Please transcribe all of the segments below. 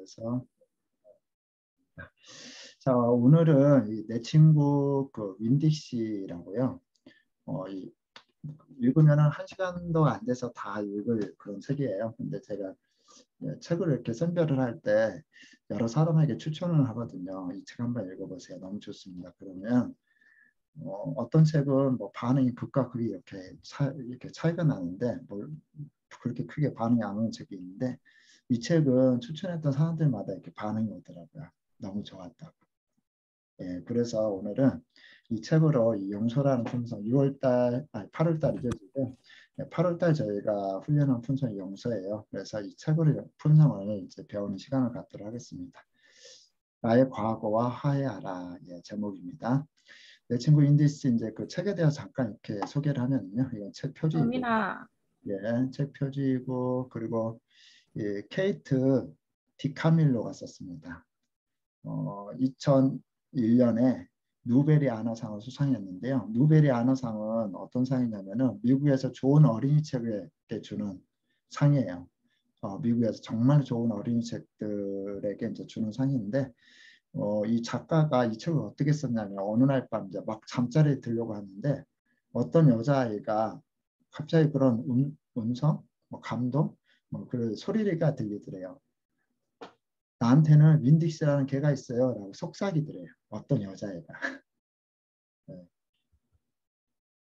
그래서 자, 오늘은 내 친구 그 윈디 씨라고요. 읽으면 한 시간도 안 돼서 다 읽을 그런 책이에요. 근데 제가 책을 이렇게 선별을 할 때 여러 사람에게 추천을 하거든요. 이 책 한번 읽어보세요. 너무 좋습니다. 그러면 어떤 책은 뭐 반응이 극과 극이 이렇게 차이가 나는데 뭐 그렇게 크게 반응이 안 오는 책이 있는데 이 책은 추천했던 사람들마다 이렇게 반응이 오더라고요. 너무 좋았다고. 예, 그래서 오늘은 이 책으로 이 용서라는 품성 8월 달이죠 지금. 8월 달 저희가 훈련한 품성이 용서예요. 그래서 이 책으로 품성을 이제 배우는 시간을 갖도록 하겠습니다. 나의 과거와 화해하라 제목입니다. 내 친구 인디스 이제 그 책에 대해서 잠깐 이렇게 소개를 하면요. 이건 책 표지이고, 정민아, 책 표지이고 그리고 케이트 디카밀로가 썼습니다. 2001년에 누베리 아나상을 수상했는데요. 누베리 아나상은 어떤 상이냐면은 미국에서 좋은 어린이 책을 주는 상이에요. 미국에서 정말 좋은 어린이 책들에게 이제 주는 상인데 이 작가가 이 책을 어떻게 썼냐면 어느 날 밤 이제 막 잠자리에 들려고 하는데 어떤 여자아이가 갑자기 그런 음성, 뭐 감동, 뭐 그런 소리가 들리더래요. 나한테는 윈딕스라는 개가 있어요. 라고 속삭이더래요. 어떤 여자애가. 네.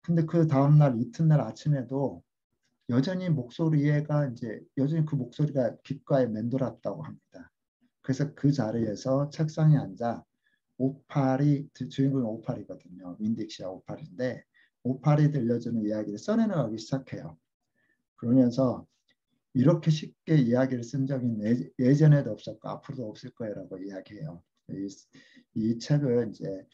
근데 그 다음날 이튿날 아침에도 여전히 여전히 그 목소리가 귓가에 맴돌았다고 합니다. 그래서 그 자리에서 책상에 앉아 주인공이 오팔이거든요. 윈딕시와 오팔인데 오팔이 들려주는 이야기를 써내려가기 시작해요. 그러면서 이렇게 쉽게 이야기를 쓴 적이 예전에도 없었고 앞으로도 없을 거라고 이야기해요. 이 책은 이제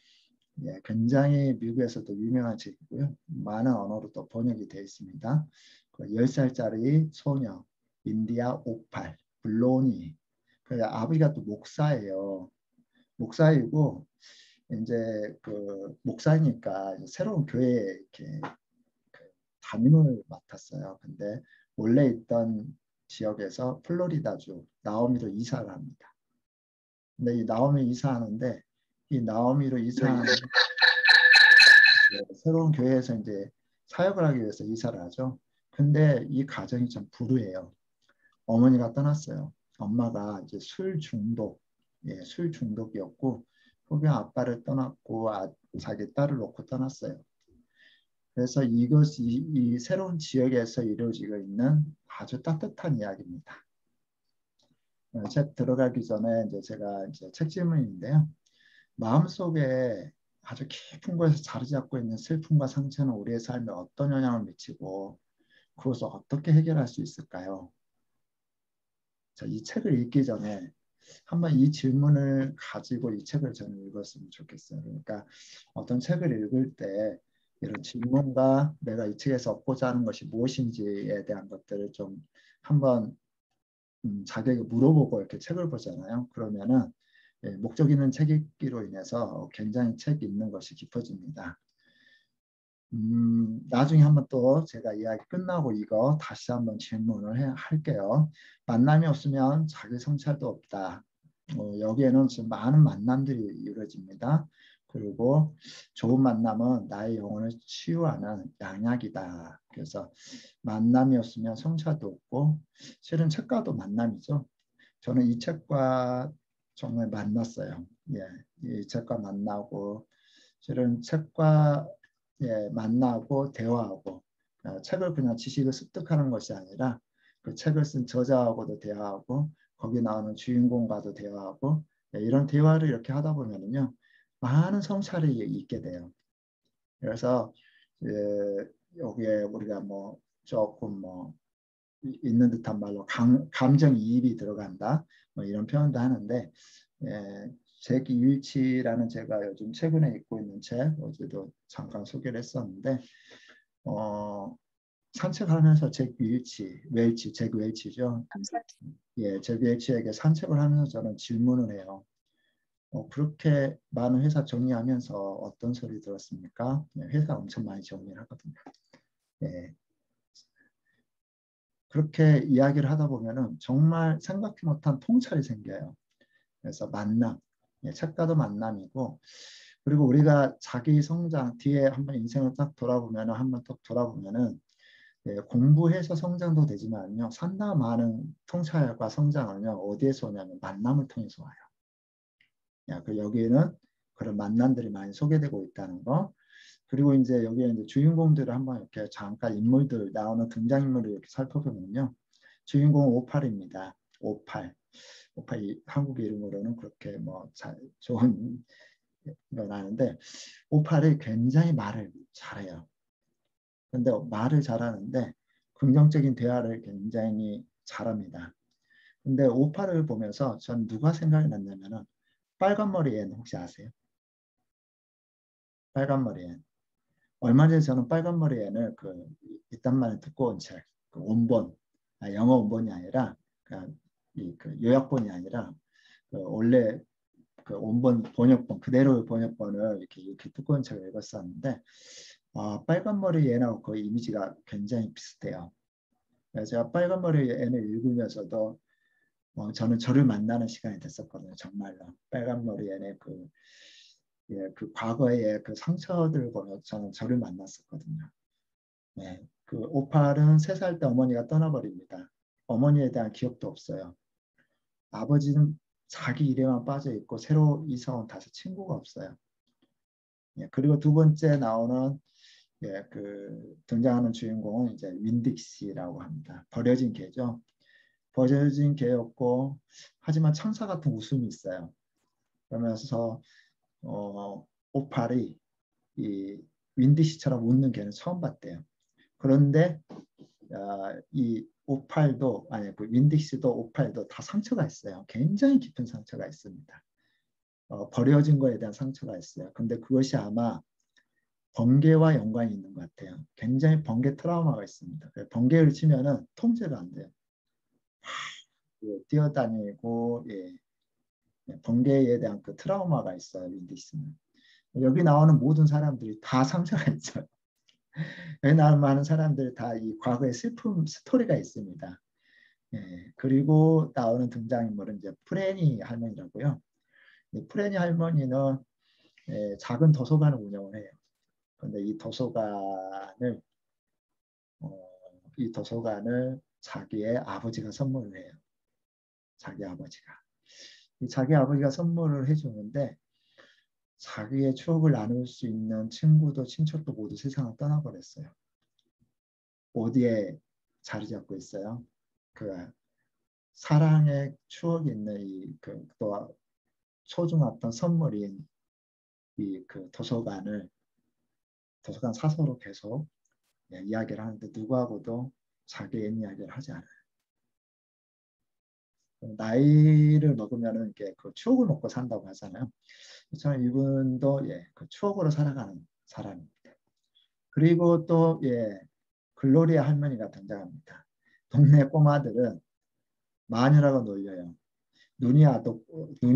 굉장히 미국에서도 유명한 책이고요. 많은 언어로 또 번역이 되어 있습니다. 10살짜리 소녀 인디아 오팔 블로니. 그 아버지가 또 목사예요. 목사이고 이제 그 목사니까 새로운 교회에 이렇게 그 담임을 맡았어요. 근데 원래 있던 지역에서 플로리다주 나오미로 이사를 합니다. 근데 이 나오미 이사하는데 이 나오미로 이사하는 새로운 교회에서 이제 사역을 하기 위해서 이사를 하죠. 근데 이 가정이 참 불우해요. 어머니가 떠났어요. 엄마가 이제 술 중독이었고 후배 아빠를 떠났고 자기 딸을 놓고 떠났어요. 그래서 이 새로운 지역에서 이루어지고 있는 아주 따뜻한 이야기입니다. 책 들어가기 전에 이제 제가 책 질문인데요. 마음속에 아주 깊은 곳에서 자리 잡고 있는 슬픔과 상처는 우리의 삶에 어떤 영향을 미치고 그것을 어떻게 해결할 수 있을까요? 자, 이 책을 읽기 전에 한번 이 질문을 가지고 이 책을 저는 읽었으면 좋겠어요. 그러니까 어떤 책을 읽을 때 이런 질문과 내가 이 책에서 얻고자 하는 것이 무엇인지에 대한 것들을 좀 한번 자기에게 물어보고 이렇게 책을 보잖아요. 그러면은 목적 있는 책 읽기로 인해서 굉장히 책 읽는 것이 깊어집니다. 나중에 한번 또 제가 이야기 끝나고 이거 다시 한번 질문을 할게요. 만남이 없으면 자기 성찰도 없다. 여기에는 지금 많은 만남들이 이루어집니다. 그리고 좋은 만남은 나의 영혼을 치유하는 양약이다. 그래서 만남이 없으면 성찰도 없고 실은 책과도 만남이죠. 저는 이 책과 정말 만났어요. 이 책과 만나고 실은 책과 만나고 대화하고 책을 그냥 지식을 습득하는 것이 아니라 그 책을 쓴 저자하고도 대화하고 거기 나오는 주인공과도 대화하고 이런 대화를 이렇게 하다 보면은요 많은 성찰이 있게 돼요. 그래서 여기에 우리가 뭐 조금 뭐 있는 듯한 말로 감정이입이 들어간다 뭐 이런 표현도 하는데 잭 윌치라는 제가 요즘 최근에 읽고 있는 책 어제도 잠깐 소개를 했었는데 산책하면서 잭 웰치죠. 잭 웰치에게 산책을 하면서 저는 질문을 해요. 그렇게 많은 회사 정리하면서 어떤 소리 들었습니까? 회사 엄청 많이 정리를 하거든요. 그렇게 이야기를 하다 보면은 정말 생각지 못한 통찰이 생겨요. 그래서 만남, 예, 책과도 만남이고, 그리고 우리가 자기 성장 뒤에 한번 인생을 딱 돌아보면은 한번 딱 돌아보면은 예, 공부해서 성장도 되지만요, 상당히 많은 통찰과 성장은요 어디에서 오냐면 만남을 통해서 와요. 야, 그 여기에는 그런 만남들이 많이 소개되고 있다는 거. 그리고 이제 여기에 이제 주인공들을 한번 이렇게 잠깐 인물들 나오는 등장인물을 이렇게 살펴보면요. 주인공 58입니다. 58. 58 한국 이름으로는 그렇게 뭐 좋은 건 아는데 58이 굉장히 말을 잘해요. 근데 말을 잘하는데 긍정적인 대화를 굉장히 잘합니다. 근데 58을 보면서 전 누가 생각이 났냐면은 빨간 머리 앤 혹시 아세요? 빨간 머리 앤. 얼마 전에 저는 빨간 머리 앤을 이딴 말에 두꺼운 책, 그 원본, 영어 원본이 아니라 그 요약본이 아니라 원래 그 원본 번역본 그대로의 번역본을 이렇게 두꺼운 책을 읽었었는데 빨간 머리 앤하고 그 이미지가 굉장히 비슷해요. 그래서 제가 빨간 머리 앤을 읽으면서도 저는 저를 만나는 시간이 됐었거든요. 정말로 빨간 머리 앤의 예, 그 과거의 그 상처들을 보며 저는 저를 만났었거든요. 네, 그 오팔은 3살 때 어머니가 떠나버립니다. 어머니에 대한 기억도 없어요. 아버지는 자기 일에만 빠져 있고 새로 이사 온 다섯 친구가 없어요. 예, 그리고 두 번째 나오는 예, 등장하는 주인공은 이제 윈딕시라고 합니다. 버려진 개죠. 버려진 개였고 하지만 천사 같은 웃음이 있어요. 그러면서 오팔이 이 윈디시처럼 웃는 개는 처음 봤대요. 그런데 이 오팔도 아니 그 윈딕스도 오팔도 다 상처가 있어요. 굉장히 깊은 상처가 있습니다. 버려진 거에 대한 상처가 있어요. 근데 그것이 아마 번개와 연관이 있는 것 같아요. 굉장히 번개 트라우마가 있습니다. 번개를 치면은 통제가 안 돼요. 뛰어다니고 예, 번개에 대한 그 트라우마가 있어요. 윈디스는. 여기 나오는 모든 사람들이 다 상처가 있어요. 여기 나오는 많은 사람들이 다 이 과거의 슬픔 스토리가 있습니다. 예, 그리고 나오는 등장인물은 이제 프레니 할머니라고요. 프레니 할머니는 작은 도서관을 운영을 해요. 그런데 어, 이 도서관을 자기의 아버지가 선물을 해요. 자기 아버지가. 자기 아버지가 선물을 해주는데 자기의 추억을 나눌 수 있는 친구도 친척도 모두 세상을 떠나버렸어요. 어디에 자리 잡고 있어요? 그 사랑의 추억이 있는 또 소중했던 선물인 도서관 사서로 계속 이야기를 하는데 누구하고도 자기 옛 이야기를 하지 않아요. 나이를 먹으면은 이렇게 그 추억을 먹고 산다고 하잖아요. 저는 이분도 예, 그 추억으로 살아가는 사람입니다. 그리고 또 예, 글로리아 할머니가 등장합니다. 동네 꼬마들은 마녀라고 놀려요. 눈이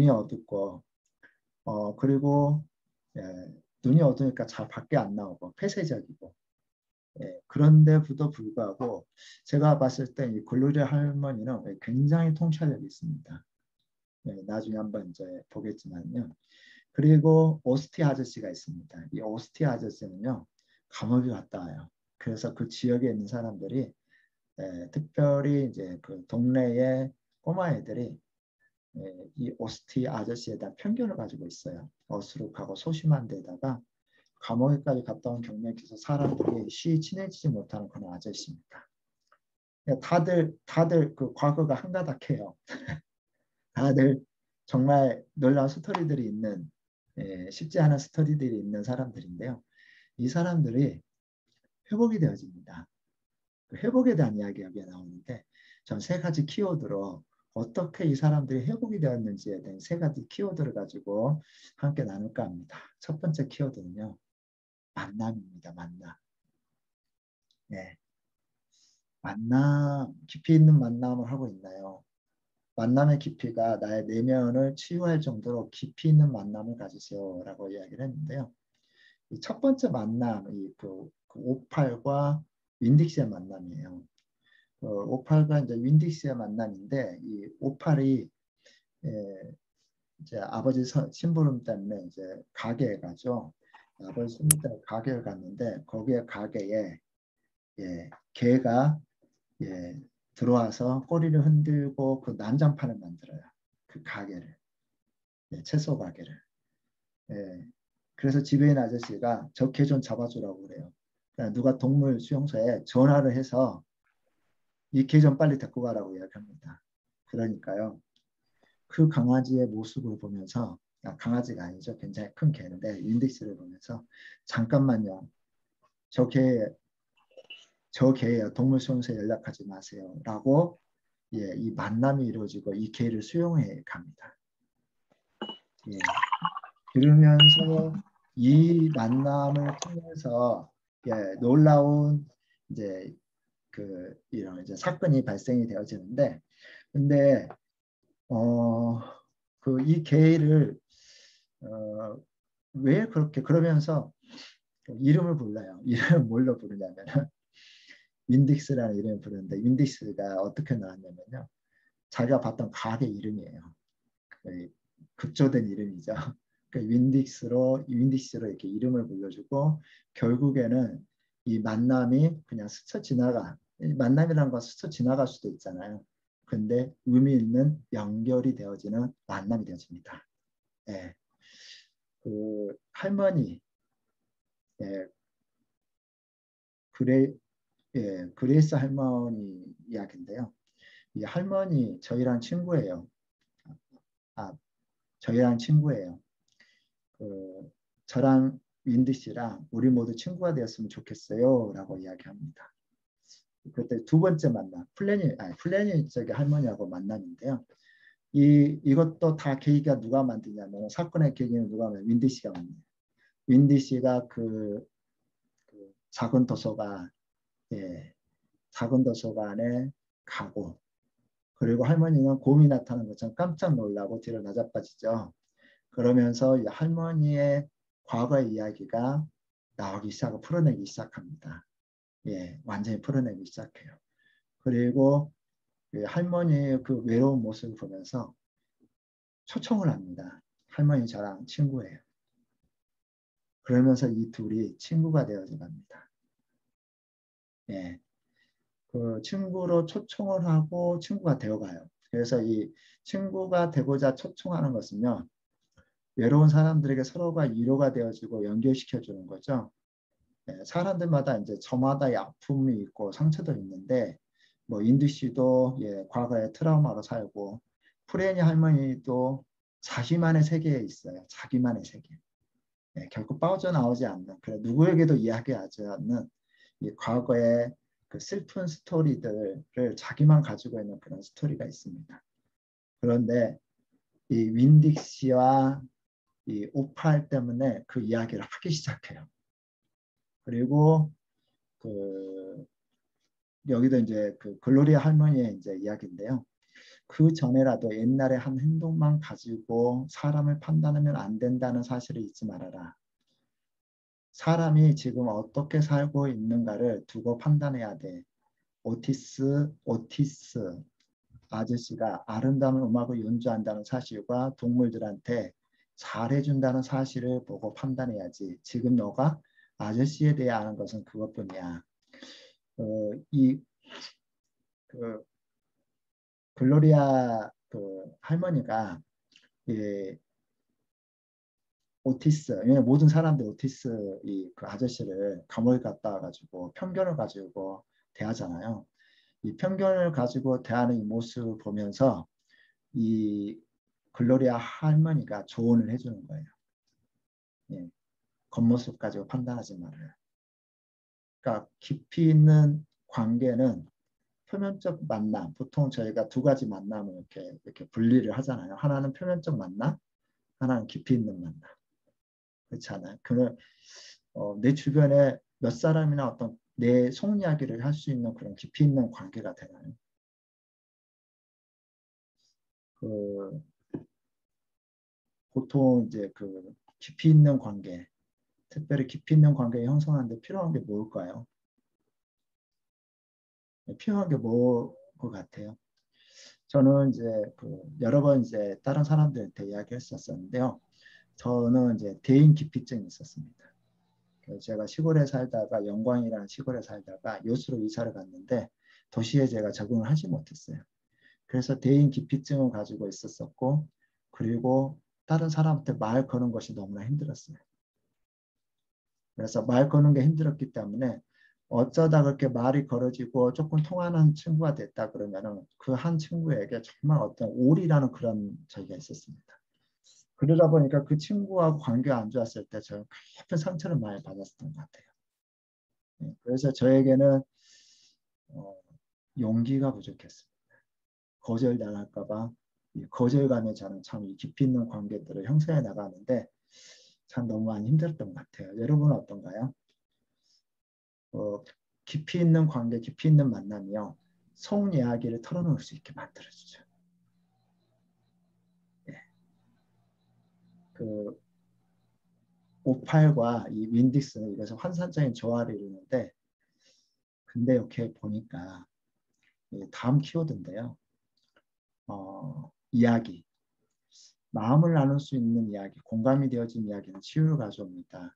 어둡고 그리고 예, 눈이 어두우니까 잘 밖에 안 나오고 폐쇄적이고 예, 그런데도 불구하고 제가 봤을 때 이 글로리아 할머니는 굉장히 통찰력이 있습니다. 예, 나중에 한번 이제 보겠지만요. 그리고 오스티 아저씨가 있습니다. 이 오스티 아저씨는요 감옥에 갔다 와요. 그래서 그 지역에 있는 사람들이 특별히 이제 그 동네의 꼬마 애들이 이 오스티 아저씨에 대한 편견을 가지고 있어요. 어수룩하고 소심한 데다가 감옥에까지 갔다 온 경력이 있어서 사람들이 쉬이 친해지지 못하는 그런 아저씨입니다. 다들 그 과거가 한가닥해요. 다들 정말 놀라운 스토리들이 있는 쉽지 않은 스토리들이 있는 사람들인데요. 이 사람들이 회복이 되어집니다. 그 회복에 대한 이야기가 여기에 나오는데 전 3가지 키워드로 어떻게 이 사람들이 회복이 되었는지에 대한 3가지 키워드를 가지고 함께 나눌까 합니다. 첫 번째 키워드는요. 만남입니다. 만남. 네. 깊이 있는 만남을 하고 있나요? 만남의 깊이가 나의 내면을 치유할 정도로 깊이 있는 만남을 가지세요라고 이야기를 했는데요. 이 첫 번째 만남, 그 오팔과 윈딕스의 만남이에요. 오팔과 이제 윈디스의 만남인데 이 오팔이 이제 아버지 심부름 때문에 이제 가게에 가죠. 아버지 심부름 때문에 가게를 갔는데 거기에 가게에 개가 들어와서 꼬리를 흔들고 그 난장판을 만들어요. 그 가게를 채소 가게를. 그래서 집에 있는 아저씨가 저 개 좀 잡아주라고 그래요. 그러니까 누가 동물 수용소에 전화를 해서 이 개 좀 빨리 데리고 가라고 이야기합니다. 그러니까요. 그 강아지의 모습을 보면서 강아지가 아니죠. 굉장히 큰 개인데 윈디스를 보면서 잠깐만요. 저 개, 저 개예요. 동물 수용소에 연락하지 마세요. 라고 이 만남이 이루어지고 이 개를 수용해 갑니다. 그러면서 이 만남을 통해서 놀라운 이제 이런 이제 사건이 발생이 되어지는데 근데 이 개를 왜 그렇게 그러면서 이름을 불러요. 이름을 뭘로 부르냐면은 윈딕스라는 이름을 부르는데 윈딕스가 어떻게 나왔냐면요. 자기가 봤던 가게 이름이에요. 급조된 이름이죠. 그 윈딕스로 이렇게 이름을 불러주고 결국에는 이 만남이 그냥 스쳐 지나가 만남이라는 건 스쳐 지나갈 수도 있잖아요. 근데 의미 있는 연결이 되어지는 만남이 되어집니다. 예. 그 할머니 예, 그레 그레이스 할머니 이야기인데요. 이 할머니 저희랑 친구예요. 아, 저희랑 친구예요. 저랑 윈디 씨랑 우리 모두 친구가 되었으면 좋겠어요. 라고 이야기합니다. 그때 두 번째 만남, 플래니 저기 할머니하고 만남인데요. 이것도 다 계기가 누가 만드냐면 사건의 계기는 누가 만드냐면 윈디 씨가 만드요 윈디 씨가 그 작은 도서관, 작은 도서관에 가고 그리고 할머니는 곰이 나타난 것처럼 깜짝 놀라고 뒤로 나자빠지죠. 그러면서 이 할머니의 과거의 이야기가 나오기 시작하고 풀어내기 시작합니다. 완전히 풀어내기 시작해요. 그리고 그 할머니의 그 외로운 모습을 보면서 초청을 합니다. 할머니 저랑 친구예요. 그러면서 이 둘이 친구가 되어져 갑니다. 그 친구로 초청을 하고 친구가 되어가요. 그래서 이 친구가 되고자 초청하는 것은요. 외로운 사람들에게 서로가 위로가 되어지고 연결시켜 주는 거죠. 사람들마다 이제 저마다의 아픔이 있고 상처도 있는데 뭐 인디 씨도 과거에 트라우마로 살고 프레니 할머니도 자기만의 세계에 있어요. 자기만의 세계. 결코 빠져나오지 않는 그래 누구에게도 이야기하지 않는 이 과거의 그 슬픈 스토리들을 자기만 가지고 있는 그런 스토리가 있습니다. 그런데 이 윈딕 씨와 이 오팔 때문에 그 이야기를 하기 시작해요. 그리고 그 여기도 이제 그 글로리아 할머니의 이제 이야기인데요. 그 전에라도 옛날에 한 행동만 가지고 사람을 판단하면 안 된다는 사실을 잊지 말아라. 사람이 지금 어떻게 살고 있는가를 두고 판단해야 돼. 오티스 아저씨가 아름다운 음악을 연주한다는 사실과 동물들한테 잘해준다는 사실을 보고 판단해야지. 지금 너가 아저씨에 대해 아는 것은 그것뿐이야. 이 그 글로리아 그 할머니가 예, 오티스, 모든 사람들이 오티스 그 아저씨를 감옥에 갔다 와가지고 편견을 가지고 대하잖아요. 이 편견을 가지고 대하는 이 모습을 보면서 이 글로리아 할머니가 조언을 해주는 거예요. 겉모습 가지고 판단하지 말아요. 그러니까 깊이 있는 관계는 표면적 만남, 보통 저희가 두 가지 만남을 이렇게 분리를 하잖아요. 하나는 표면적 만남, 하나는 깊이 있는 만남. 그렇지 않아요? 내 주변에 몇 사람이나 어떤 내 속 이야기를 할 수 있는 그런 깊이 있는 관계가 되나요? 그 보통 이제 그 깊이 있는 관계, 특별히 깊이 있는 관계 형성하는데 필요한 게 뭘까요? 필요한 게 뭐 것 같아요? 저는 이제 여러 번 이제 다른 사람들한테 이야기했었는데요. 저는 이제 대인 기피증이 있었습니다. 제가 시골에 살다가 영광이라는 시골에 살다가 요수로 이사를 갔는데 도시에 제가 적응을 하지 못했어요. 그래서 대인 기피증을 가지고 있었었고 그리고 다른 사람한테 말 거는 것이 너무나 힘들었어요. 그래서 말 거는 게 힘들었기 때문에 어쩌다 그렇게 말이 걸어지고 조금 통하는 친구가 됐다 그러면은 그 한 친구에게 정말 어떤 올이라는 그런 저기가 있었습니다. 그러다 보니까 그 친구하고 관계가 안 좋았을 때 저는 깊은 상처를 많이 받았던 것 같아요. 그래서 저에게는 어, 용기가 부족했습니다. 거절당할까 봐 이 거절감에 저는 참 깊이 있는 관계들을 형성해 나가는데 참 너무 많이 힘들었던 것 같아요. 여러분은 어떤가요? 어, 깊이 있는 관계, 깊이 있는 만남이요. 속 이야기를 털어놓을 수 있게 만들어주죠. 예. 그 오팔과 이 윈딕스는 이래서 환상적인 조화를 이루는데 근데 이렇게 보니까 다음 키워드인데요. 이야기. 마음을 나눌 수 있는 이야기, 공감이 되어진 이야기는 치유를 가져옵니다.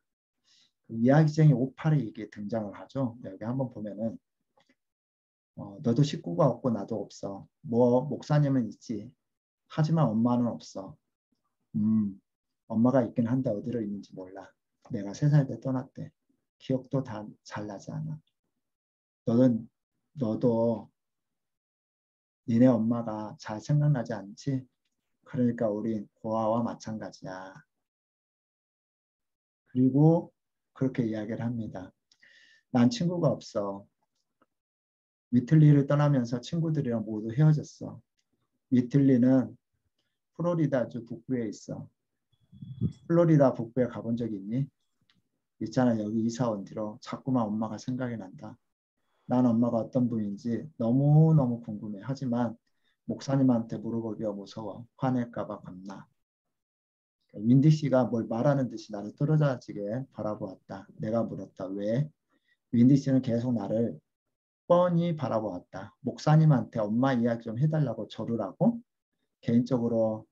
그 이야기쟁이 오팔이 이게 등장을 하죠. 여기 한번 보면은 너도 식구가 없고 나도 없어. 뭐 목사님은 있지. 하지만 엄마는 없어. 음, 엄마가 있긴 한데 어디로 있는지 몰라. 내가 3살 때 떠났대. 기억도 다 잘 나지 않아. 너도 니네 엄마가 잘 생각나지 않지? 그러니까 우리 고아와 마찬가지야. 그리고 그렇게 이야기를 합니다. 난 친구가 없어. 위틀리를 떠나면서 친구들이랑 모두 헤어졌어. 위틀리는 플로리다주 북부에 있어. 플로리다 북부에 가본 적 있니? 있잖아. 여기 이사 온 뒤로 자꾸만 엄마가 생각이 난다. 난 엄마가 어떤 분인지 너무너무 궁금해. 하지만 목사님한테 물어보기가 무서워. 화낼까 봐 겁나. 윈디 씨가 뭘 말하는 듯이 나를 뚫어져지게 바라보았다. 내가 물었다. 왜? 윈디 씨는 계속 나를 뻔히 바라보았다. 목사님한테 엄마 이야기 좀 해달라고 저르라고 개인적으로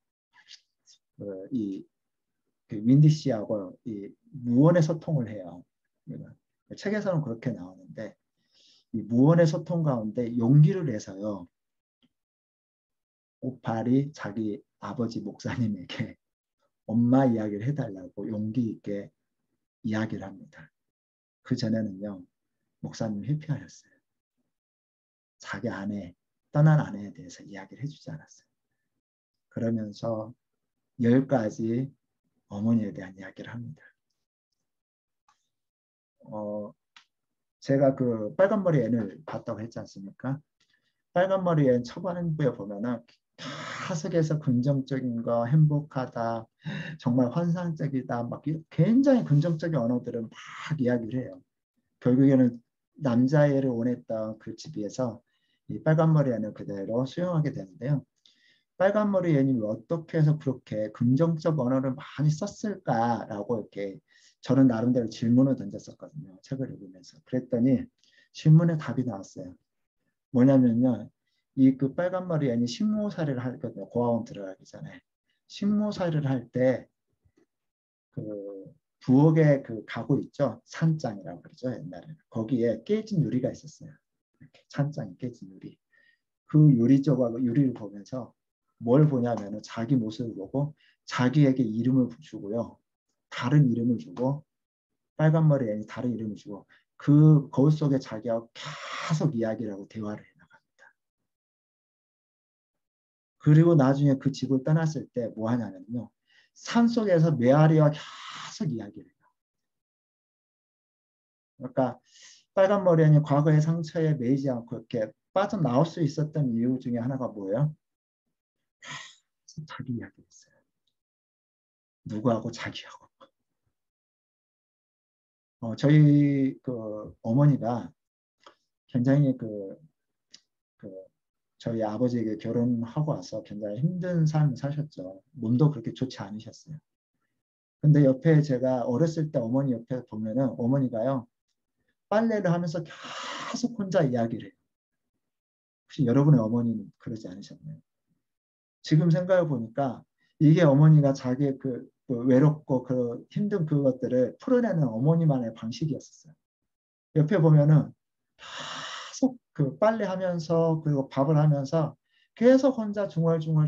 이 윈디 씨하고 이 무언의 소통을 해요. 책에서는 그렇게 나오는데 이 무언의 소통 가운데 용기를 내서요. 오팔이 자기 아버지 목사님에게 엄마 이야기를 해달라고 용기 있게 이야기를 합니다. 그 전에는요. 목사님 회피하셨어요. 자기 아내, 떠난 아내에 대해서 이야기를 해주지 않았어요. 그러면서 10가지 어머니에 대한 이야기를 합니다. 제가 그 빨간머리 앤을 봤다고 했지 않습니까? 빨간머리 앤 초반부에 보면은 계속해서 긍정적인 거, 행복하다, 정말 환상적이다, 막 굉장히 긍정적인 언어들을 막 이야기를 해요. 결국에는 남자애를 원했던 그 집에서 이 빨간머리 앤을 그대로 수용하게 되는데요. 빨간머리 애님이 어떻게 해서 그렇게 긍정적 언어를 많이 썼을까라고 이렇게 저는 나름대로 질문을 던졌었거든요. 책을 읽으면서. 그랬더니 질문에 답이 나왔어요. 뭐냐면요. 이 그 빨간머리 애니 식모살이를 하거든요. 고아원 들어가기 전에. 식모살이를 할 때 그 부엌에 그 가구 있죠. 산장이라고 그러죠. 옛날에는. 거기에 깨진 유리가 있었어요. 이렇게 찬장이 깨진 유리. 그 유리 쪽하고 유리를 보면서 뭘 보냐면은 자기 모습을 보고 자기에게 이름을 주고요. 다른 이름을 주고 빨간 머리 애니 다른 이름을 주고 그 거울 속에 자기하고 계속 이야기를 하고 대화를 해나갑니다. 그리고 나중에 그 집을 떠났을 때 뭐 하냐면요. 산속에서 메아리와 계속 이야기를 해요. 그러니까 빨간 머리 애니 과거의 상처에 매이지 않고 이렇게 빠져나올 수 있었던 이유 중에 하나가 뭐예요? 자기 이야기를 했어요. 누구하고 자기하고. 저희 그 어머니가 굉장히 그 저희 아버지에게 결혼하고 와서 굉장히 힘든 삶을 사셨죠. 몸도 그렇게 좋지 않으셨어요. 근데 옆에 제가 어렸을 때 어머니 옆에 보면은 어머니가요 빨래를 하면서 계속 혼자 이야기를 해요. 혹시 여러분의 어머니는 그러지 않으셨나요? 지금 생각해 보니까 이게 어머니가 자기의 그 외롭고 그 힘든 그것들을 풀어내는 어머니만의 방식이었었어요. 옆에 보면은 계속 그 빨래하면서 그리고 밥을 하면서 계속 혼자 중얼중얼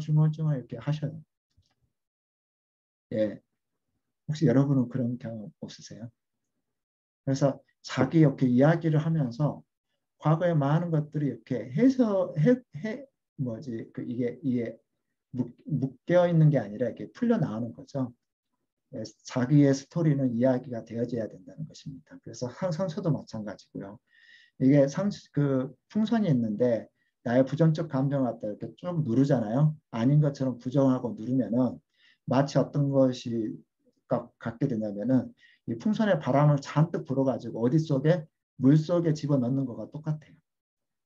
이렇게 하셔요. 예, 혹시 여러분은 그런 경험 없으세요? 그래서 자기 이렇게 이야기를 하면서 과거의 많은 것들이 이렇게 뭐지 그 이게 묶여 있는 게 아니라 이렇게 풀려 나오는 거죠. 예, 자기의 스토리는 이야기가 되어져야 된다는 것입니다. 그래서 상처도 마찬가지고요. 이게 그 풍선이 있는데 나의 부정적 감정을 갖다 이렇게 쭉 누르잖아요. 아닌 것처럼 부정하고 누르면은 마치 어떤 것이 갖게 되냐면은 이 풍선에 바람을 잔뜩 불어가지고 어디 속에 물 속에 집어넣는 거가 똑같아요.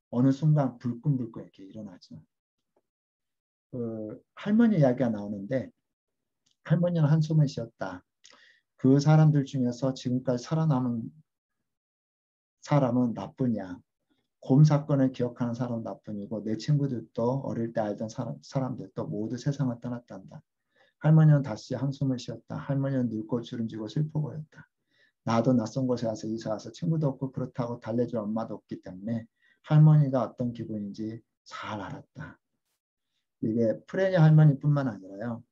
어느 순간 불끈불끈 이렇게 일어나죠. 그 할머니 이야기가 나오는데 할머니는 한숨을 쉬었다. 그 사람들 중에서 지금까지 살아남은 사람은 나뿐이야. 곰 사건을 기억하는 사람은 나뿐이고 내 친구들도 어릴 때 알던 사람들도 모두 세상을 떠났단다. 할머니는 다시 한숨을 쉬었다. 할머니는 늙고 주름지고 슬퍼 보였다. 나도 낯선 곳에 와서 이사 와서 친구도 없고 그렇다고 달래줄 엄마도 없기 때문에 할머니가 어떤 기분인지 잘 알았다. 이게 프레니 할머니뿐만 아니라요.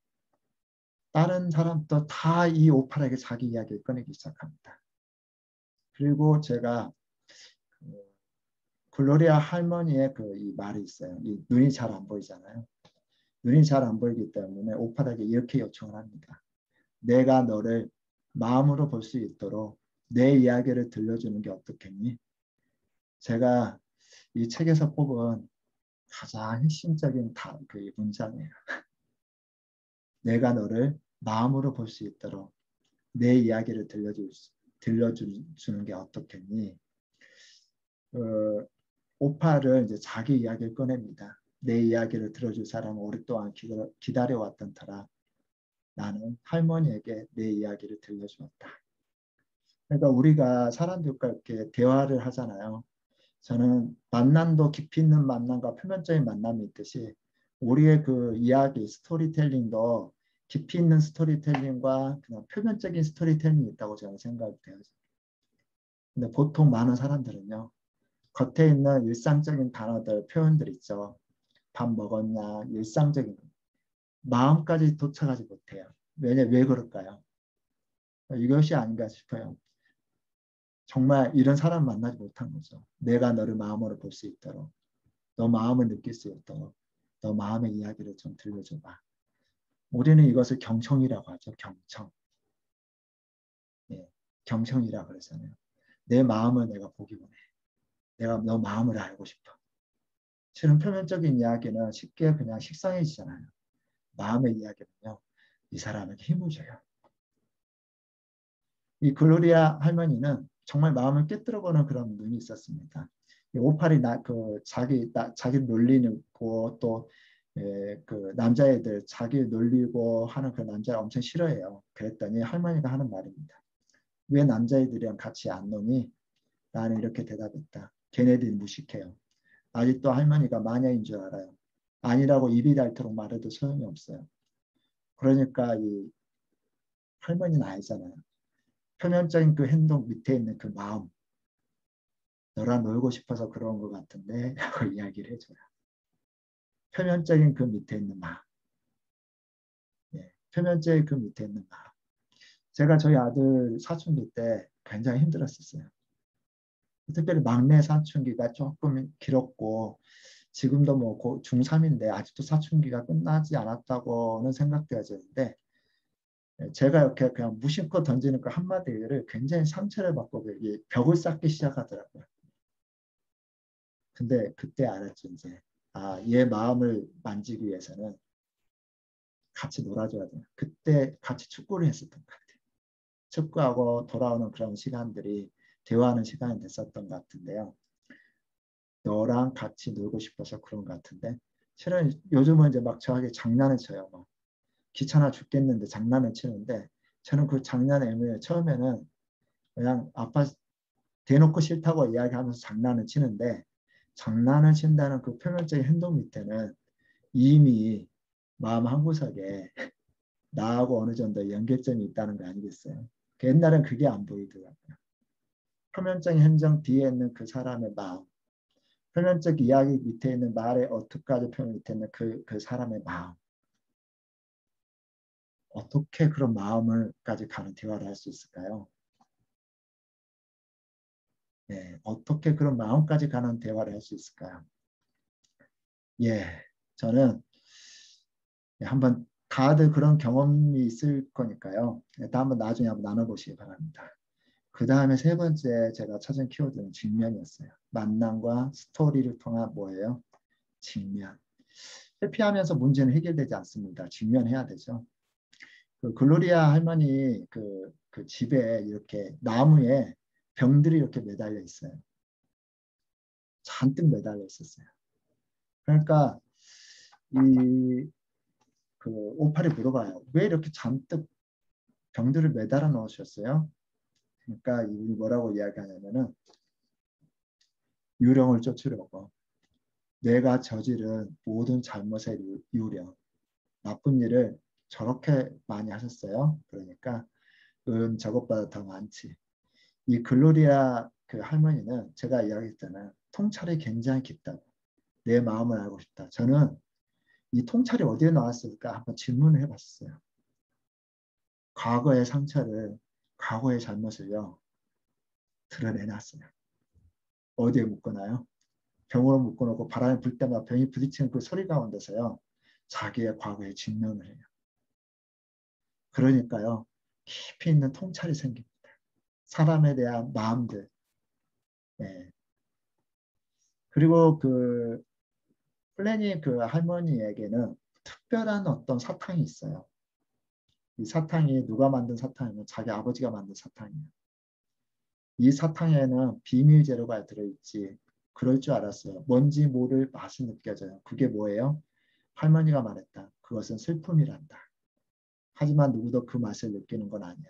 다른 사람도 다 이 오팔에게 자기 이야기를 꺼내기 시작합니다. 그리고 제가 글로리아 할머니의 그 이 말이 있어요. 이 눈이 잘 안 보이잖아요. 눈이 잘 안 보이기 때문에 오팔에게 이렇게 요청을 합니다. 내가 너를 마음으로 볼 수 있도록 내 이야기를 들려주는 게 어떻겠니? 제가 이 책에서 뽑은 가장 핵심적인 그 문장이에요. 내가 너를 마음으로 볼 수 있도록 내 이야기를 들려주는 게 어떻겠니? 오팔은 이제 자기 이야기를 꺼냅니다. 내 이야기를 들어줄 사람을 오랫동안 기다려왔던 터라 나는 할머니에게 내 이야기를 들려주었다. 그러니까 우리가 사람들과 이렇게 대화를 하잖아요. 저는 만남도 깊이 있는 만남과 표면적인 만남이 있듯이 우리의 그 이야기, 스토리텔링도 깊이 있는 스토리텔링과 그냥 표면적인 스토리텔링이 있다고 저는 생각이 돼요. 근데 보통 많은 사람들은요. 겉에 있는 일상적인 단어들, 표현들 있죠. 밥 먹었냐, 일상적인 마음까지 도착하지 못해요. 왜 그럴까요? 이것이 아닌가 싶어요. 정말 이런 사람 만나지 못한 거죠. 내가 너를 마음으로 볼 수 있도록, 너 마음을 느낄 수 있도록, 너 마음의 이야기를 좀 들려줘봐. 우리는 이것을 경청이라고 하죠. 경청. 예, 경청이라고 그러잖아요. 내 마음을 내가 보기 원해. 내가 너 마음을 알고 싶어. 실은 표면적인 이야기는 쉽게 그냥 식상해지잖아요. 마음의 이야기는요. 이 사람에게 힘을 줘요. 이 글로리아 할머니는 정말 마음을 꿰뚫어보는 그런 눈이 있었습니다. 오팔이 자기 놀리고 또 그 남자애들 자기 놀리고 하는 그 남자를 엄청 싫어해요. 그랬더니 할머니가 하는 말입니다. 왜 남자애들이랑 같이 안 노니? 나는 이렇게 대답했다. 걔네들이 무식해요. 아직도 할머니가 마녀인 줄 알아요. 아니라고 입이 닳도록 말해도 소용이 없어요. 그러니까 이 할머니는 알잖아요. 표면적인 그 행동 밑에 있는 그 마음. 너랑 놀고 싶어서 그런 것 같은데 라고 이야기를 해줘요. 표면적인 그 밑에 있는 마음. 예, 표면적인 그 밑에 있는 마음. 제가 저희 아들 사춘기 때 굉장히 힘들었었어요. 특별히 막내 사춘기가 조금 길었고 지금도 뭐 중3인데 아직도 사춘기가 끝나지 않았다고는 생각되어지는데 제가 이렇게 그냥 무심코 던지는 그 한마디를 굉장히 상처를 받고 벽을 쌓기 시작하더라고요. 근데 그때 알았죠. 이제 얘 마음을 만지기 위해서는 같이 놀아줘야 돼요. 그때 같이 축구를 했었던 것 같아요. 축구하고 돌아오는 그런 시간들이 대화하는 시간이 됐었던 것 같은데요. 너랑 같이 놀고 싶어서 그런 것 같은데 실은 요즘은 이제 막 저에게 장난을 쳐요. 막 귀찮아 죽겠는데 장난을 치는데 저는 그 장난을 처음에는 그냥 아빠 대놓고 싫다고 이야기하면서 장난을 치는데 장난을 친다는 그 표면적인 행동 밑에는 이미 마음 한구석에 나하고 어느 정도 연결점이 있다는 거 아니겠어요? 옛날엔 그게 안 보이더라고요. 표면적인 행정 뒤에 있는 그 사람의 마음, 표면적 이야기 밑에 있는 말의 어투까지 표현 밑에 있는 그 사람의 마음, 어떻게 그런 마음을까지 가는 대화를 할 수 있을까요? 예, 어떻게 그런 마음까지 가는 대화를 할 수 있을까요? 예, 저는 한번 다들 그런 경험이 있을 거니까요. 일단 한번 나중에 한번 나눠보시기 바랍니다. 그 다음에 세 번째 제가 찾은 키워드는 직면이었어요. 만남과 스토리를 통한 뭐예요? 직면. 회피하면서 문제는 해결되지 않습니다. 직면해야 되죠. 그 글로리아 할머니 그 집에 이렇게 나무에 병들이 이렇게 매달려 있어요. 잔뜩 매달려 있었어요. 그러니까 이 그 오팔이 물어봐요. 왜 이렇게 잔뜩 병들을 매달아 놓으셨어요? 그러니까 이분이 뭐라고 이야기하냐면은 유령을 쫓으려고 내가 저지른 모든 잘못의 유령, 나쁜 일을 저렇게 많이 하셨어요. 그러니까 저것보다 더 많지. 이 글로리아 그 할머니는 제가 이야기했잖아요. 통찰이 굉장히 깊다고. 내 마음을 알고 싶다. 저는 이 통찰이 어디에 나왔을까 한번 질문을 해봤어요. 과거의 상처를, 과거의 잘못을요, 드러내놨어요. 어디에 묶어놔요? 병으로 묶어놓고 바람이 불 때마다 병이 부딪히는 그 소리 가운데서요, 자기의 과거에 직면을 해요. 그러니까요, 깊이 있는 통찰이 생깁니다. 사람에 대한 마음들. 네. 그리고 그 플래니 그 할머니에게는 특별한 어떤 사탕이 있어요. 이 사탕이 누가 만든 사탕이면 자기 아버지가 만든 사탕이에요. 이 사탕에는 비밀 재료가 들어있지. 그럴 줄 알았어요. 뭔지 모를 맛이 느껴져요. 그게 뭐예요? 할머니가 말했다. 그것은 슬픔이란다. 하지만 누구도 그 맛을 느끼는 건 아니야.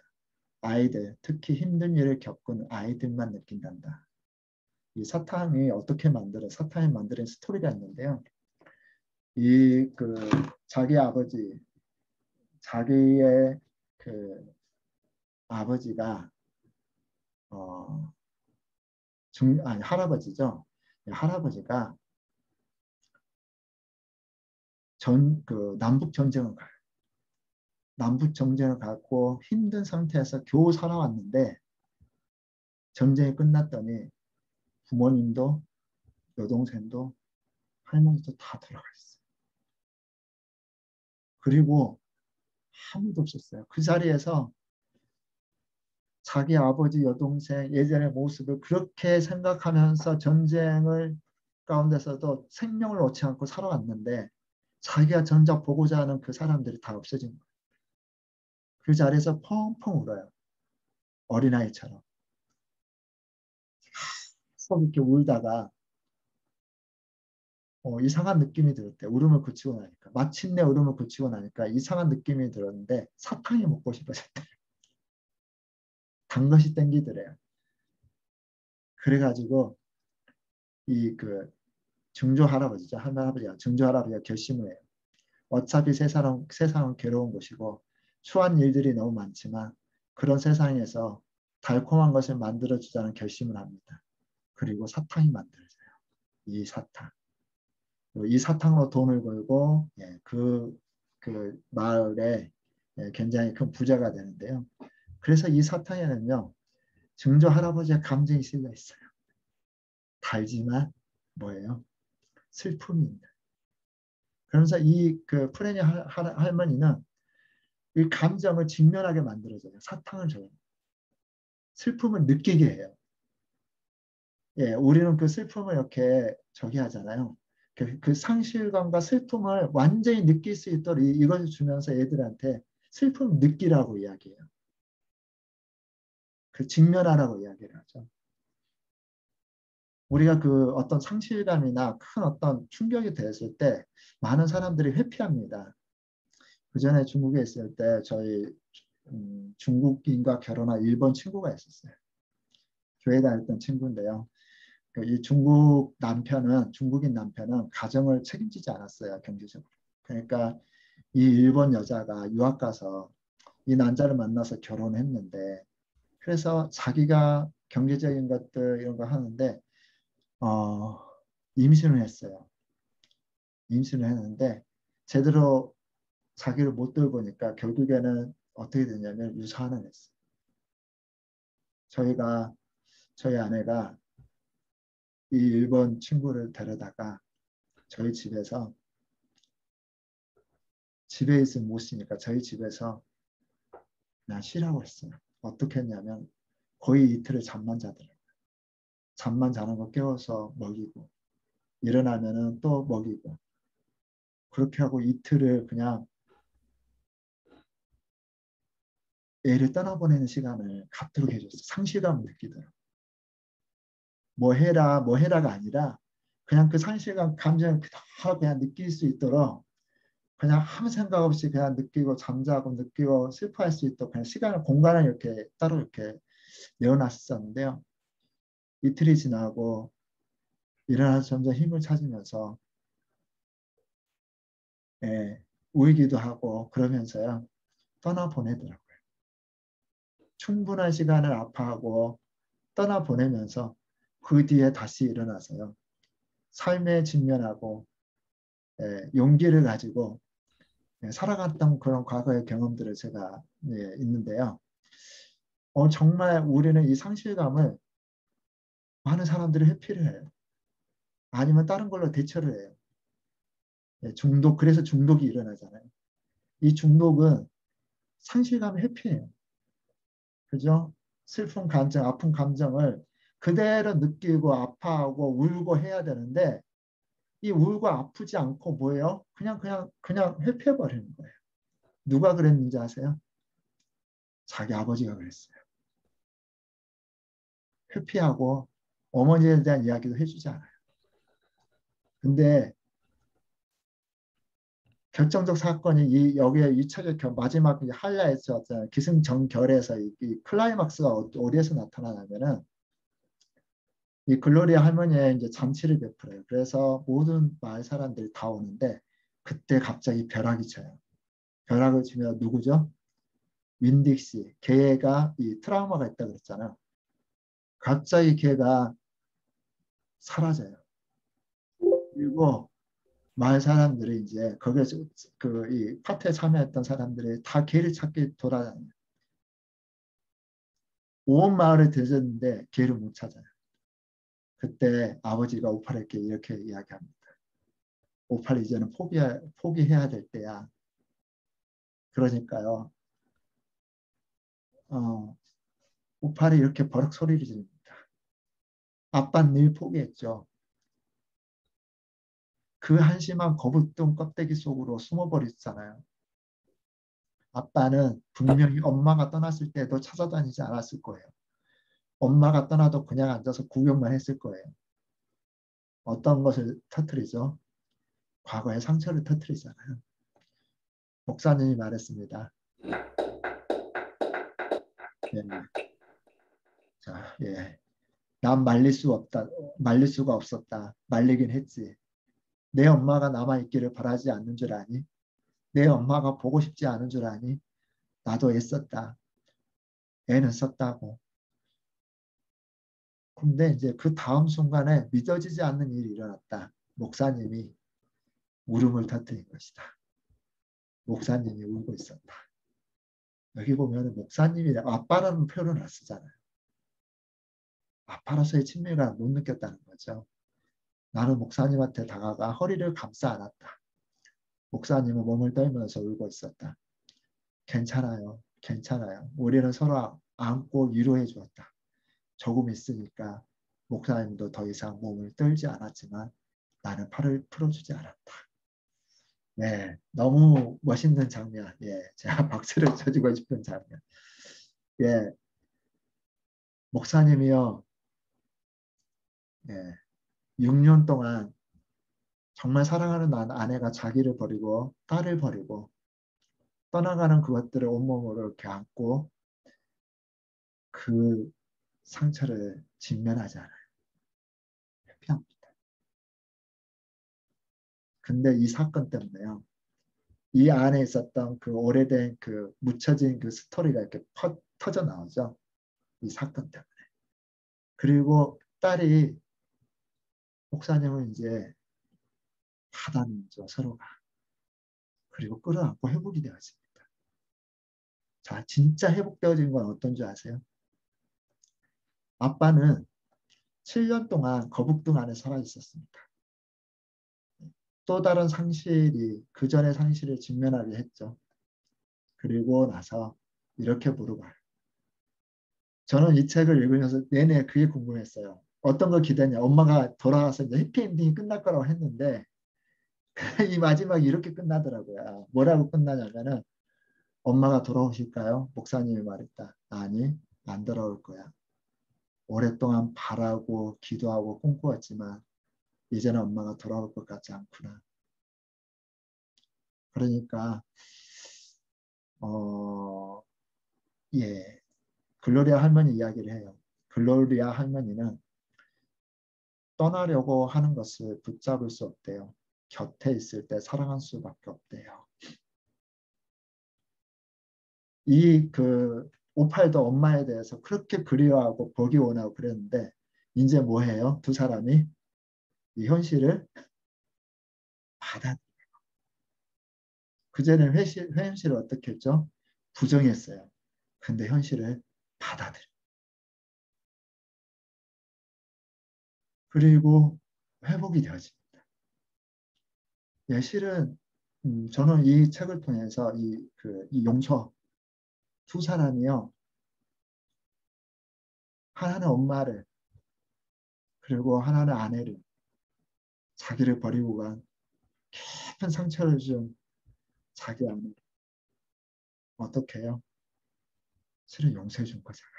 아이들, 특히 힘든 일을 겪은 아이들만 느낀단다. 이 사탕이 어떻게 사탕이 만드는 스토리가 있는데요. 이 그 자기 아버지, 자기의 그 아버지가 어, 아니 할아버지죠. 할아버지가 그 남북 전쟁을 가요. 남북 전쟁을 갖고 힘든 상태에서 겨우 살아왔는데 전쟁이 끝났더니 부모님도 여동생도 할머니도 다 돌아가 있어요. 그리고 아무도 없었어요. 그 자리에서 자기 아버지 여동생 예전의 모습을 그렇게 생각하면서 전쟁을 가운데서도 생명을 놓지 않고 살아왔는데 자기가 정작 보고자 하는 그 사람들이 다 없어진 거예요. 그 자리에서 펑펑 울어요. 어린아이처럼. 속 이렇게 울다가 이상한 느낌이 들었대. 울음을 그치고 나니까. 마침내 울음을 그치고 나니까 이상한 느낌이 들었는데 사탕이 먹고 싶어졌대. 단 것이 땡기더래요. 그래가지고 이 그 증조 할아버지죠. 할머니가 증조 할아버지가 결심을 해요. 어차피 세상은 괴로운 곳이고 추한 일들이 너무 많지만 그런 세상에서 달콤한 것을 만들어주자는 결심을 합니다. 그리고 사탕이 만들어져요. 이 사탕. 이 사탕으로 돈을 벌고 그 마을에 굉장히 큰 부자가 되는데요. 그래서 이 사탕에는요. 증조 할아버지의 감정이 실려 있어요. 달지만 뭐예요? 슬픔입니다. 그러면서 이 그 프레니 할머니는 이 감정을 직면하게 만들어줘요. 사탕을 줘요. 슬픔을 느끼게 해요. 예, 우리는 그 슬픔을 이렇게 저기 하잖아요. 그 상실감과 슬픔을 완전히 느낄 수 있도록 이것을 주면서 애들한테 슬픔 느끼라고 이야기해요. 그 직면하라고 이야기를 하죠. 우리가 그 어떤 상실감이나 큰 어떤 충격이 됐을 때 많은 사람들이 회피합니다. 그 전에 중국에 있을 때 저희 중국인과 결혼한 일본 친구가 있었어요. 교회 다녔던 친구인데요. 이 중국 남편은 중국인 남편은 가정을 책임지지 않았어요. 경제적으로. 그러니까 이 일본 여자가 유학 가서 이 남자를 만나서 결혼했는데 그래서 자기가 경제적인 것들 이런 거 하는데 어, 임신을 했어요. 임신을 했는데 제대로 자기를 못 돌보니까 결국에는 어떻게 됐냐면 유산을 했어요. 저희가 저희 아내가 이 일본 친구를 데려다가 저희 집에서 집에 있으면 못 쉬니까 저희 집에서 그냥 쉬라고 했어요. 어떻게 했냐면 거의 이틀을 잠만 자더라고요. 잠만 자는 거 깨워서 먹이고 일어나면은 또 먹이고 그렇게 하고 이틀을 그냥 애를 떠나보내는 시간을 갖도록 해줬어요. 상실감을 느끼더라고요. 뭐 해라 뭐 해라가 아니라 그냥 그 상실감 감정을 그대로 그냥 느낄 수 있도록 그냥 아무 생각 없이 그냥 느끼고 잠자고 느끼고 슬퍼할 수 있도록 그냥 시간을 공간을 이렇게 따로 이렇게 내어놨었는데요. 이틀이 지나고 일어나서 점점 힘을 찾으면서 예, 울기도 하고 그러면서요. 떠나보내더라고요. 충분한 시간을 아파하고 떠나보내면서 그 뒤에 다시 일어나서요. 삶에 직면하고 용기를 가지고 살아갔던 그런 과거의 경험들을 제가 있는데요. 정말 우리는 이 상실감을 많은 사람들이 회피를 해요. 아니면 다른 걸로 대처를 해요. 중독, 그래서 중독이 일어나잖아요. 이 중독은 상실감을 회피해요. 그죠? 슬픈 감정, 아픈 감정을 그대로 느끼고 아파하고 울고 해야 되는데 이 울고 아프지 않고 뭐예요? 그냥 회피해 버리는 거예요. 누가 그랬는지 아세요? 자기 아버지가 그랬어요. 회피하고 어머니에 대한 이야기도 해주지 않아요. 근데 결정적 사건이 여기에 이차적 마지막 하이라이트였잖아요. 기승전결에서 이 클라이막스가 어디에서 나타나냐면은 이 글로리아 할머니의 이제 잔치를 베풀어요. 그래서 모든 마을 사람들이 다 오는데 그때 갑자기 벼락이 쳐요. 벼락을 치면 누구죠? 윈딕시. 걔가 이 트라우마가 있다 그랬잖아. 갑자기 걔가 사라져요. 그리고 마을 사람들이 이제 거기에서 이 파티에 참여했던 사람들이 다 걔를 찾기 돌아다녀요. 온 마을을 뒤졌는데 걔를 못 찾아요. 그때 아버지가 오팔에게 이렇게 이야기합니다. 오팔 이제는 포기해야 될 때야. 그러니까요. 오팔이 이렇게 버럭 소리를 지릅니다. 아빠는 늘 포기했죠. 그 한심한 거북똥 껍데기 속으로 숨어버렸잖아요. 아빠는 분명히 엄마가 떠났을 때도 찾아다니지 않았을 거예요. 엄마가 떠나도 그냥 앉아서 구경만 했을 거예요. 어떤 것을 터뜨리죠? 과거의 상처를 터뜨리잖아요. 목사님이 말했습니다. 예. 자, 예. 난 말릴 수가 없었다. 말리긴 했지. 내 엄마가 남아있기를 바라지 않는 줄 아니? 내 엄마가 보고 싶지 않은 줄 아니? 나도 애썼다. 애는 썼다고. 근데 이제 그 다음 순간에 믿어지지 않는 일이 일어났다. 목사님이 울음을 터뜨린 것이다. 목사님이 울고 있었다. 여기 보면 목사님이 아빠라는 표현을 안 쓰잖아요. 아빠로서의 친밀감을 못 느꼈다는 거죠. 나는 목사님한테 다가가 허리를 감싸 안았다. 목사님은 몸을 떨면서 울고 있었다. 괜찮아요. 괜찮아요. 우리는 서로 안고 위로해 주었다. 조금 있으니까 목사님도 더 이상 몸을 떨지 않았지만 나는 팔을 풀어주지 않았다. 네, 너무 멋있는 장면. 예, 제가 박수를 쳐주고 싶은 장면. 예, 목사님이요. 예, 6년 동안 정말 사랑하는 아내가 자기를 버리고 딸을 버리고 떠나가는 그것들을 온몸으로 이렇게 안고 그 상처를 직면하지 않아요. 근데 이 사건 때문에요. 이 안에 있었던 그 오래된 그 묻혀진 그 스토리가 이렇게 터져 나오죠. 이 사건 때문에. 그리고 딸이 목사님은 이제 받아들이죠, 서로가. 그리고 끌어안고 회복이 되어집니다. 자, 진짜 회복되어진 건 어떤 줄 아세요? 아빠는 7년 동안 거북등 안에 살아 있었습니다. 또 다른 상실이 그 전의 상실을 직면하게 했죠. 그리고 나서 이렇게 물어봐요. 저는 이 책을 읽으면서 내내 그게 궁금했어요. 어떤 걸 기대했냐. 엄마가 돌아와서 이제 해피엔딩이 끝날 거라고 했는데 이 마지막이 이렇게 끝나더라고요. 뭐라고 끝나냐면은 엄마가 돌아오실까요? 목사님이 말했다. 아니, 안 돌아올 거야. 오랫동안 바라고 기도하고 꿈꾸었지만 이제는 엄마가 돌아올 것 같지 않구나. 그러니까 어, 예, 글로리아 할머니 이야기를 해요. 글로리아 할머니는 떠나려고 하는 것을 붙잡을 수 없대요. 곁에 있을 때 사랑할 수밖에 없대요. 이 그 오팔도 엄마에 대해서 그렇게 그리워하고 보기 원하고 그랬는데 이제 뭐 해요? 두 사람이 이 현실을 받아. 그전에 현실을 어떻게 했죠? 부정했어요. 근데 현실을 받아들여. 그리고 회복이 되어집니다. 예, 실은 저는 이 책을 통해서 이 용서 두 사람이요. 하나는 엄마를 그리고 하나는 아내를 자기를 버리고 간 깊은 상처를 준 자기 아내를 어떻게 해요? 실은 용서해 준 거잖아요.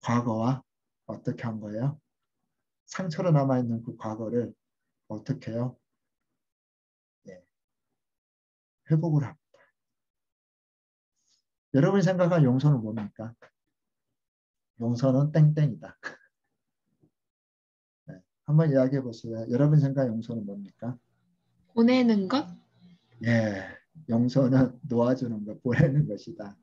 과거와 어떻게 한 거예요? 상처로 남아있는 그 과거를 어떻게 해요? 예, 회복을 합니다. 여러분이 생각한 용서는 뭡니까? 용서는 땡땡이다. 네, 한번 이야기해 보세요. 여러분 생각 용서는 뭡니까? 보내는 것? 예, 용서는 놓아주는 것, 보내는 것이다.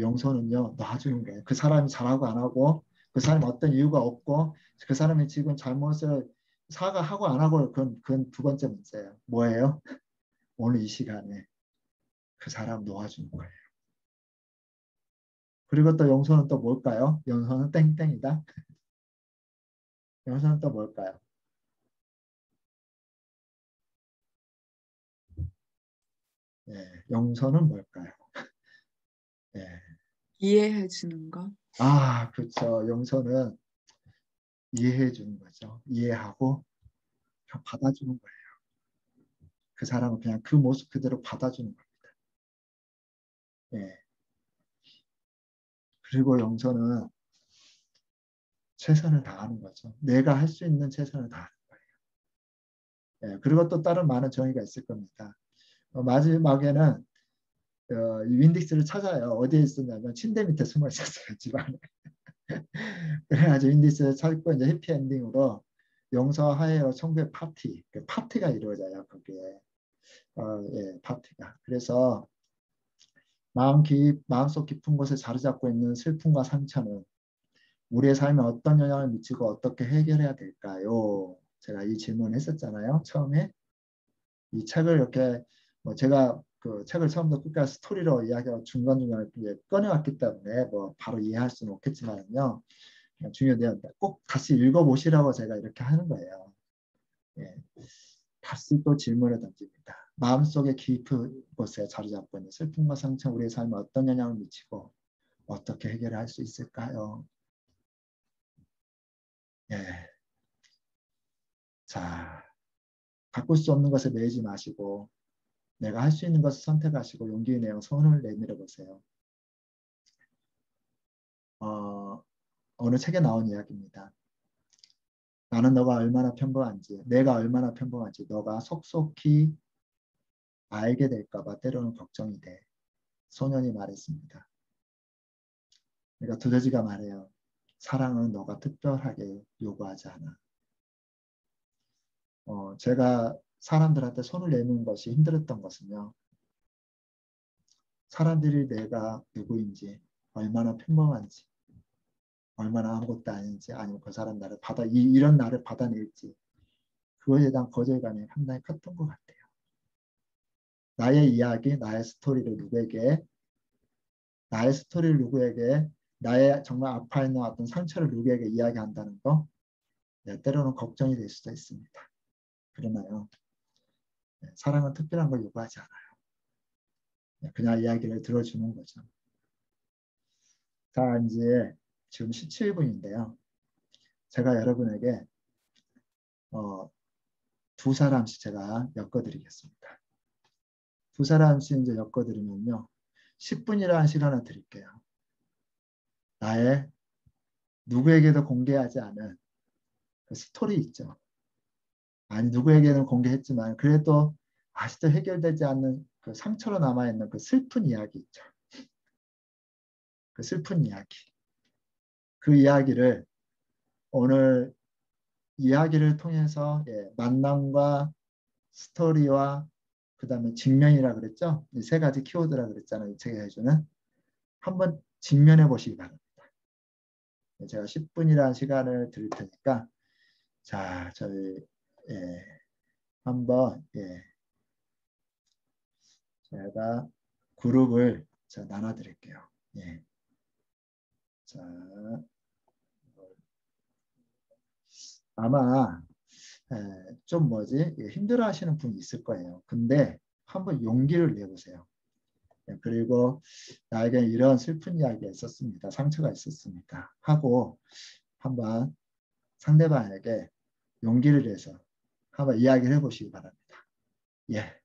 용서는요, 놔주는 거예요. 그 사람이 잘하고 안 하고, 그 사람이 어떤 이유가 없고, 그 사람이 지금 잘못을 사과하고 안 하고, 그건 두 번째 문제예요. 뭐예요? 오늘 이 시간에 그 사람 놓아주는 거예요. 그리고 또 용서는 또 뭘까요? 용서는 땡땡이다. 용서는 또 뭘까요? 용서는 뭘까요? 예. 이해해 주는 것? 그렇죠. 용서는 이해해 주는 거죠. 이해하고 그냥 받아주는 거예요. 그 사람은 그냥 그 모습 그대로 받아주는 겁니다. 예. 그리고 용서는 최선을 다하는 거죠. 내가 할 수 있는 최선을 다하는 거예요. 예. 그리고 또 다른 많은 정의가 있을 겁니다. 마지막에는 이 윈딕스를 찾아요. 어디에 있었냐면 침대 밑에 숨어 있었어요. 집안에. 그래가지고 윈딕스를 찾고 이제 해피엔딩으로 용서하여 청구의 파티, 그 파티가 이루어져요. 거기에. 예, 파티가. 그래서 마음속 깊은 곳에 자리 잡고 있는 슬픔과 상처는 우리의 삶에 어떤 영향을 미치고 어떻게 해결해야 될까요? 제가 이 질문을 했었잖아요. 처음에 이 책을 이렇게 뭐 제가 그 책을 처음부터 끝까지 스토리로 이야기하고 중간중간에 꺼내왔기 때문에 뭐 바로 이해할 수는 없겠지만요. 중요해요. 꼭 다시 읽어보시라고 제가 이렇게 하는 거예요. 예. 다시 또 질문을 던집니다. 마음속의 깊은 곳에 자리 잡고 있는 슬픔과 상처 우리의 삶에 어떤 영향을 미치고 어떻게 해결할 수 있을까요? 예. 자, 바꿀 수 없는 것에 매이지 마시고 내가 할 수 있는 것을 선택하시고 용기의 내용 손을 내밀어 보세요. 어느 책에 나온 이야기입니다. 나는 너가 얼마나 평범한지, 내가 얼마나 평범한지 너가 속속히 알게 될까봐 때로는 걱정이 돼. 소년이 말했습니다. 그러니까 두더지가 말해요. 사랑은 너가 특별하게 요구하지 않아. 제가 사람들한테 손을 내미는 것이 힘들었던 것은요. 사람들이 내가 누구인지, 얼마나 평범한지, 얼마나 아무것도 아닌지, 아니면 그 사람 나를 이런 나를 받아낼지, 그거에 대한 거절감이 상당히 컸던 것 같아요. 나의 이야기, 나의 스토리를 누구에게, 나의 정말 아파 있는 어떤 상처를 누구에게 이야기한다는 거, 때로는 걱정이 될 수도 있습니다. 그러나요, 사랑은 특별한 걸 요구하지 않아요. 그냥 이야기를 들어주는 거죠. 자, 이제 지금 17분인데요. 제가 여러분에게 두 사람씩 제가 엮어드리겠습니다. 두 사람씩 이제 엮어드리면요. 10분이라는 시간을 드릴게요. 나의 누구에게도 공개하지 않은 그 스토리 있죠. 아니, 누구에게는 공개했지만 그래도 아직도 해결되지 않는 그 상처로 남아있는 그 슬픈 이야기 있죠. 그 슬픈 이야기. 그 이야기를 오늘 이야기를 통해서 만남과 스토리와 그 다음에 직면이라 그랬죠. 이 세 가지 키워드라 그랬잖아요. 이 책에 해주는. 한번 직면해 보시기 바랍니다. 제가 10분이라는 시간을 드릴 테니까 자, 저희 한번 제가 그룹을 나눠 드릴게요. 자, 아마 좀 힘들어 하시는 분이 있을 거예요. 근데 한번 용기를 내보세요. 그리고 나에게 이런 슬픈 이야기가 있었습니다. 상처가 있었습니다. 하고 한번 상대방에게 용기를 내서 한번 이야기를 해보시기 바랍니다. 예.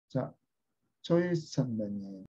자, 조이스 선배님.